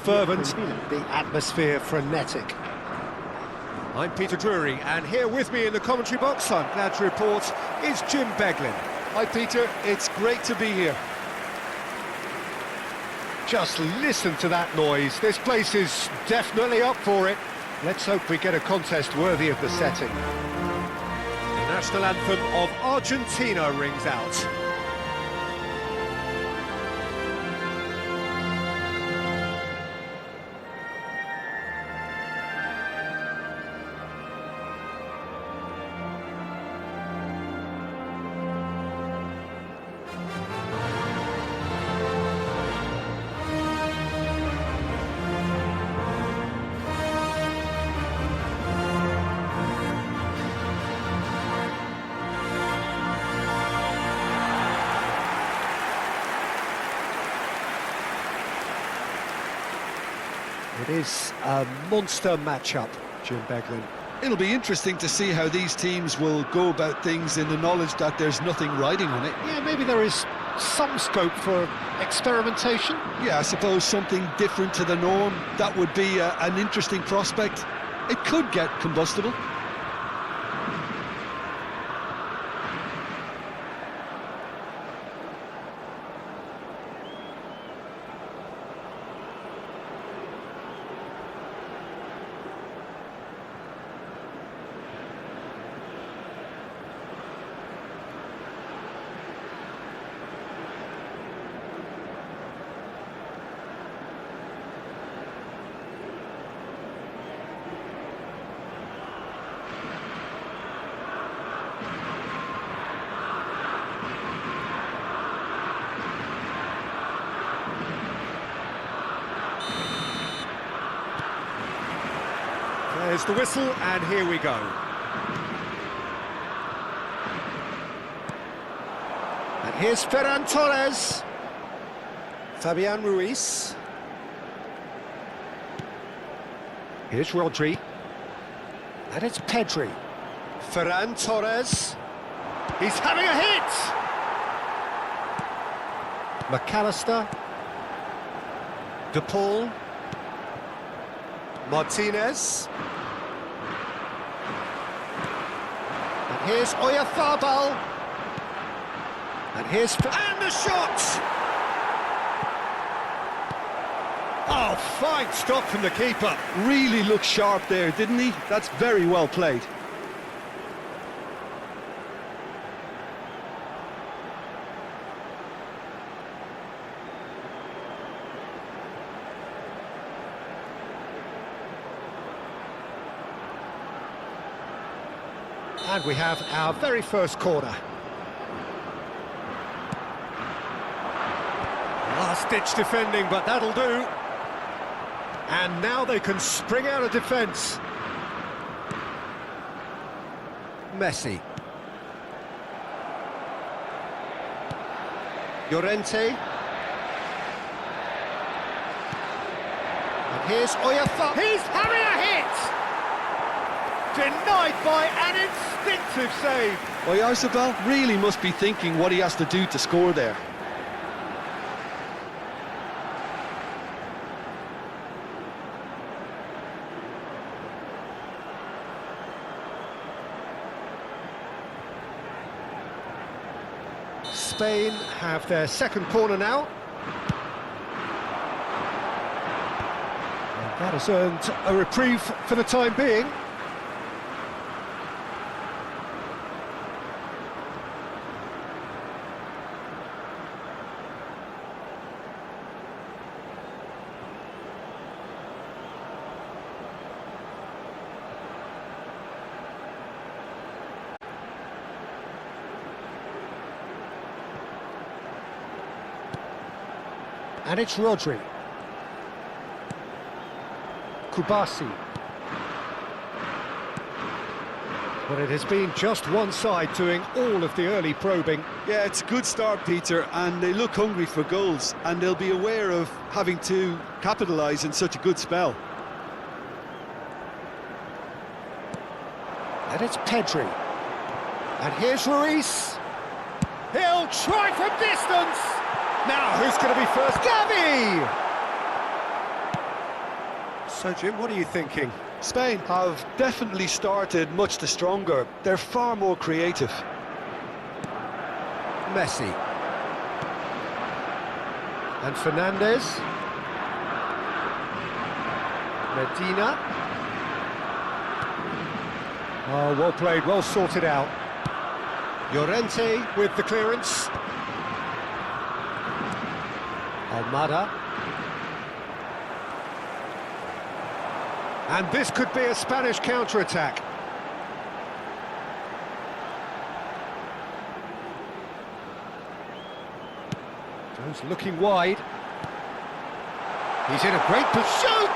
fervent, the atmosphere frenetic. I'm Peter Drury, and here with me in the commentary box, I'm glad to report, is Jim Beglin. Hi Peter, it's great to be here. Just listen to that noise. This place is definitely up for it. Let's hope we get a contest worthy of the setting. The national anthem of Argentina rings out. It is a monster matchup, Jim Beglin. It'll be interesting to see how these teams will go about things in the knowledge that there's nothing riding on it. Yeah, maybe there is some scope for experimentation. Yeah, I suppose something different to the norm. That would be an interesting prospect. It could get combustible. There's the whistle, and here we go. And here's Ferran Torres. Fabian Ruiz. Here's Rodri. And it's Pedri. Ferran Torres. He's having a hit! McAllister. De Paul. Martinez. And here's Oyarzabal. And here's... And the shot! Oh, fine stop from the keeper. Really looked sharp there, didn't he? That's very well played. And we have our very first corner. Last-ditch defending, but that'll do. And now they can spring out of defence. Messi. Llorente. And here's Oyarzabal. He's having a hit! Denied by an instinctive save. Oyarzabal really must be thinking what he has to do to score there. Spain have their second corner now. And that has earned a reprieve for the time being. And it's Rodri. Kubasi. But it has been just one side doing all of the early probing. Yeah, it's a good start, Peter, and they look hungry for goals, and they'll be aware of having to capitalise in such a good spell. And it's Pedri. And here's Ruiz. He'll try from distance. Now, who's going to be first? Gavi! So, Jim, what are you thinking? Spain have definitely started much the stronger. They're far more creative. Messi. And Fernandez. Medina. Oh, well played, well sorted out. Llorente with the clearance. Almada. And this could be a Spanish counter-attack. Jones looking wide. He's in a great pursuit!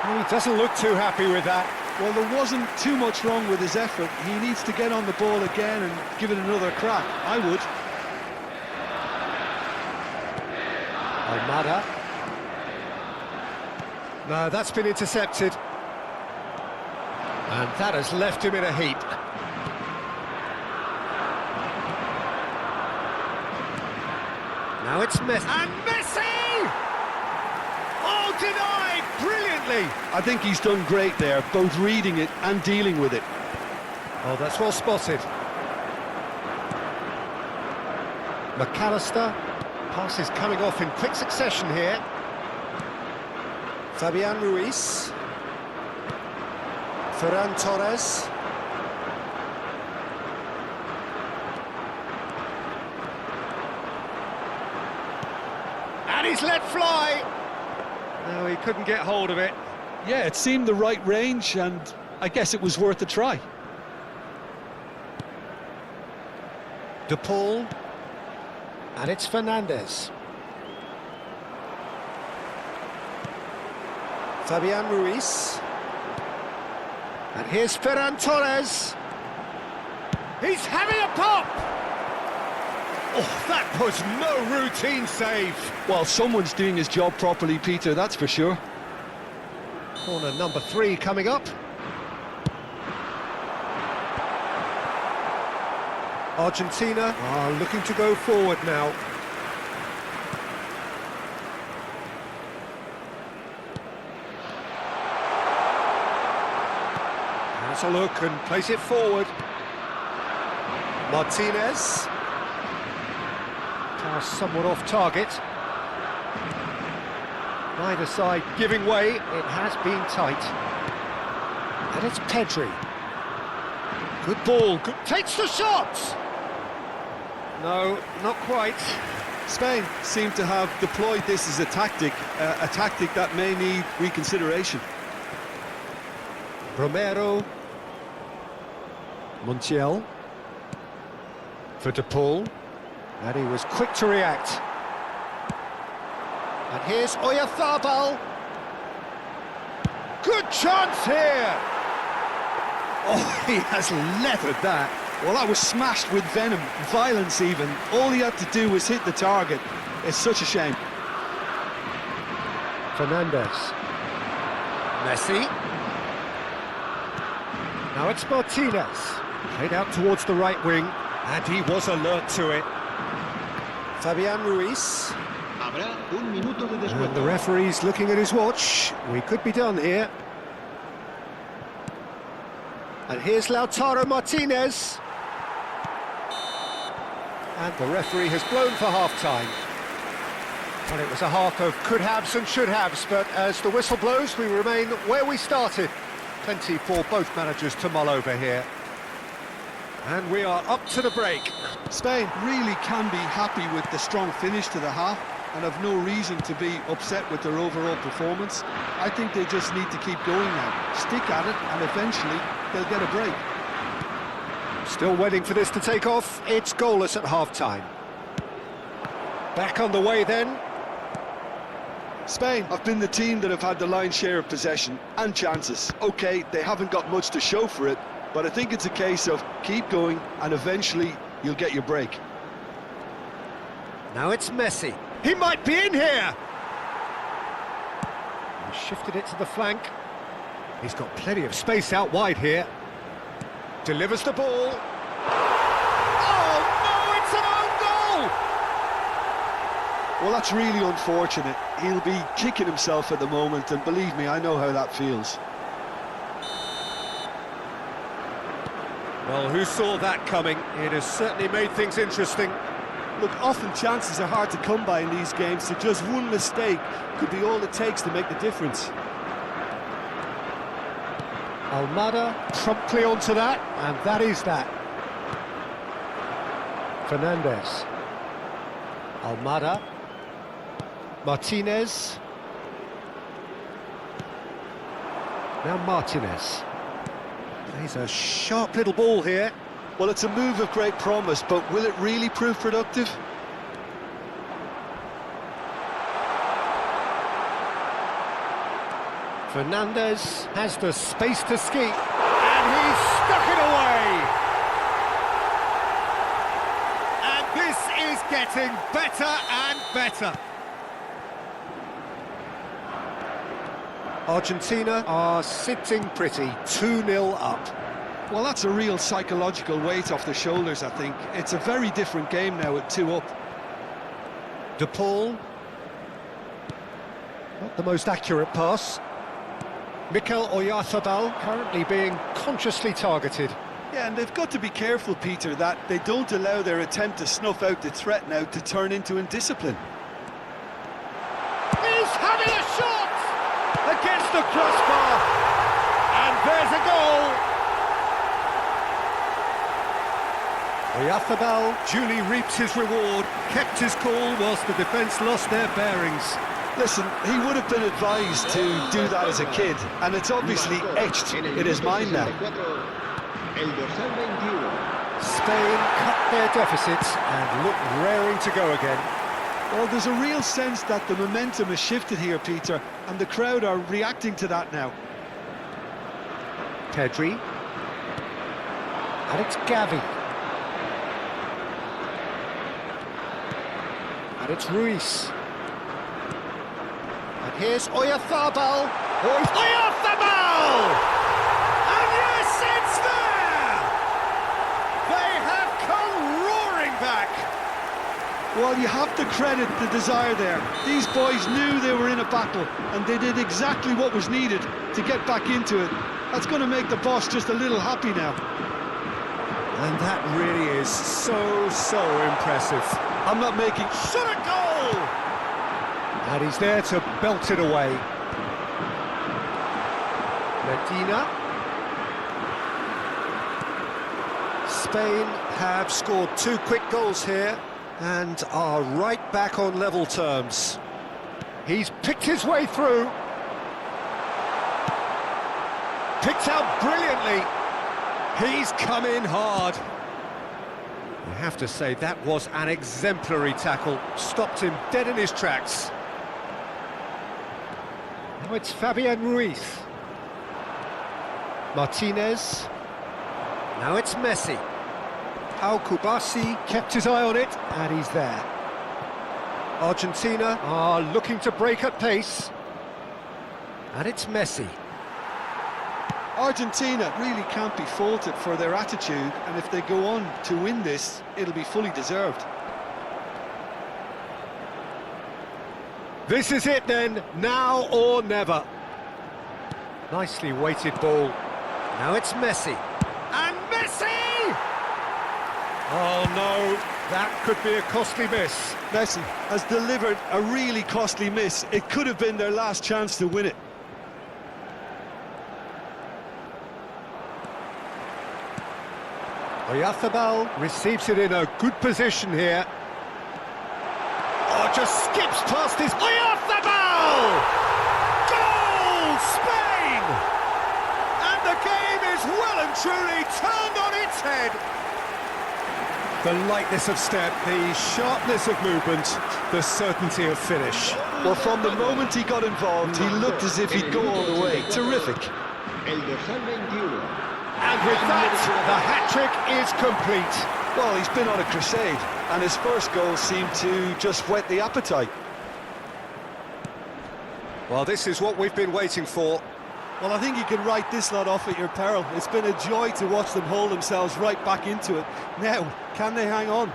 He doesn't look too happy with that. Well, there wasn't too much wrong with his effort. He needs to get on the ball again and give it another crack. I would. Almada. No, that's been intercepted. And that has left him in a heap. Now it's Messi. And Messi! Oh, denied! Brilliantly! I think he's done great there, both reading it and dealing with it. Oh, that's well spotted. McAllister. Passes coming off in quick succession here. Fabian Ruiz. Ferran Torres. And he's let fly. No, he couldn't get hold of it. Yeah, it seemed the right range, and I guess it was worth a try. De Paul. And it's Fernandez. Fabian Ruiz. And here's Ferran Torres. He's having a pop! Oh, that was no routine save. Well, someone's doing his job properly, Peter, that's for sure. Corner number 3 coming up. Argentina are looking to go forward now. Has a look and place it forward. Martinez. Pass somewhat off target. Neither side giving way. It has been tight. And it's Pedri. Good ball. Good. Takes the shot! No, not quite. Spain seem to have deployed this as a tactic that may need reconsideration. Romero. Montiel. For De Paul. And he was quick to react. And here's Oyarzabal. Good chance here! Oh, he has leathered that. Well, that was smashed with venom, violence even. All he had to do was hit the target. It's such a shame. Fernandez. Messi. Now it's Martinez. Played out towards the right wing, and he was alert to it. Fabian Ruiz. And the referee's looking at his watch. We could be done here. And here's Lautaro Martinez. And the referee has blown for half-time. Well, it was a half of could-haves and should-haves, but as the whistle blows, we remain where we started. Plenty for both managers to mull over here. And we are up to the break. Spain really can be happy with the strong finish to the half and have no reason to be upset with their overall performance. I think they just need to keep going now. Stick at it, and eventually they'll get a break. Still waiting for this to take off. It's goalless at half-time. Back on the way then. Spain have been the team that have had the lion's share of possession and chances. OK, they haven't got much to show for it, but I think it's a case of keep going and eventually you'll get your break. Now it's Messi. He might be in here! He shifted it to the flank. He's got plenty of space out wide here. Delivers the ball. Oh, no, it's an own goal! Well, that's really unfortunate. he'll be kicking himself at the moment, and believe me, I know how that feels. Well, who saw that coming? It has certainly made things interesting. Look, often chances are hard to come by in these games, so just one mistake could be all it takes to make the difference. Almada promptly onto that, and that is that. Fernandez. Almada. Martinez. Now Martinez. He's a sharp little ball here. Well, it's a move of great promise, but will it really prove productive? Fernandez has the space to ski, and he's stuck it away! And this is getting better and better. Argentina are sitting pretty, 2-0 up. Well, that's a real psychological weight off the shoulders, I think. It's a very different game now at 2 up. De Paul. Not the most accurate pass. Mikel Oyarzabal currently being consciously targeted. Yeah, and they've got to be careful, Peter, that they don't allow their attempt to snuff out the threat now to turn into indiscipline. He's having a shot! Against the crossbar! And there's a goal! Oyarzabal duly reaps his reward, kept his cool whilst the defence lost their bearings. Listen, he would have been advised to do that as a kid, and it's obviously etched in his mind now. Spain cut their deficits and look raring to go again. Well, there's a real sense that the momentum has shifted here, Peter, and the crowd are reacting to that now. Pedri. And it's Gavi. And it's Ruiz. And here's Oyarzabal. Oyarzabal! And yes, it's there! They have come roaring back. Well, you have to credit the desire there. These boys knew they were in a battle, and they did exactly what was needed to get back into it. That's going to make the boss just a little happy now. And that really is so impressive. I'm not making... Shot a goal! And he's there to belt it away. Medina. Spain have scored 2 quick goals here and are right back on level terms. He's picked his way through. Picked out brilliantly. He's come in hard. I have to say, that was an exemplary tackle. Stopped him dead in his tracks. Now it's Fabian Ruiz. Martinez. Now it's Messi. Pau Kubasi kept his eye on it, and he's there. Argentina are looking to break at pace. And it's Messi. Argentina really can't be faulted for their attitude, and if they go on to win this, it'll be fully deserved. This is it then, now or never. Nicely weighted ball. Now it's Messi. And Messi! Oh no, that could be a costly miss. Messi has delivered a really costly miss. It could have been their last chance to win it. Oyarzabal receives it in a good position here. Oh, just skips past his... Oyarzabal! Goal, Spain! And the game is well and truly turned on its head. The lightness of step, the sharpness of movement, the certainty of finish. Well, from the moment he got involved, he looked as if he'd go all the way. Terrific. And with that, the hat-trick is complete. Well, he's been on a crusade, and his first goal seemed to just whet the appetite. Well, this is what we've been waiting for. Well, I think you can write this lot off at your peril. It's been a joy to watch them hold themselves right back into it. Now, can they hang on?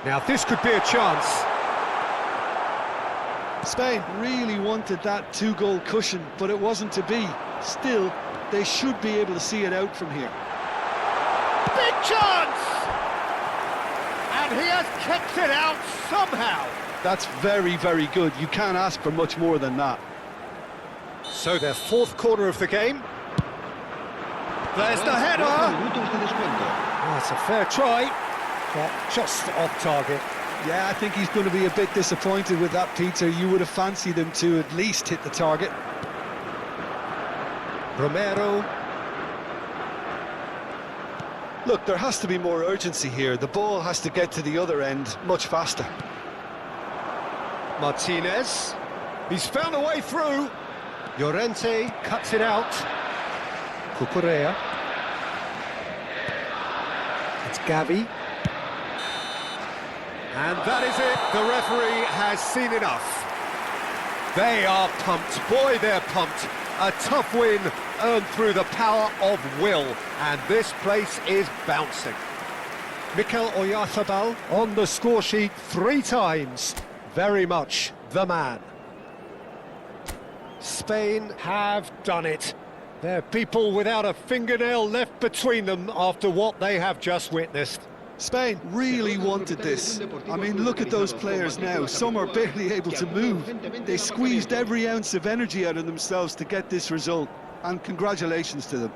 Now this could be a chance. Spain really wanted that two-goal cushion, but it wasn't to be. Still, they should be able to see it out from here. Big chance! And he has kept it out somehow. That's very, very good. You can't ask for much more than that. So their fourth corner of the game. There's the header! Oh, it's a fair try, but just off target. Yeah, I think he's going to be a bit disappointed with that, Peter. You would have fancied him to at least hit the target. Romero. Look, there has to be more urgency here. The ball has to get to the other end much faster. Martinez. He's found a way through. Llorente cuts it out. Cucurella. It's Gavi. And that is it. The referee has seen enough. They are pumped. Boy, they're pumped. A tough win earned through the power of will. And this place is bouncing. Mikel Oyarzabal on the score sheet 3 times. Very much the man. Spain have done it. They're people without a fingernail left between them after what they have just witnessed. Spain really wanted this. I mean, look at those players now. Some are barely able to move. They squeezed every ounce of energy out of themselves to get this result. And congratulations to them.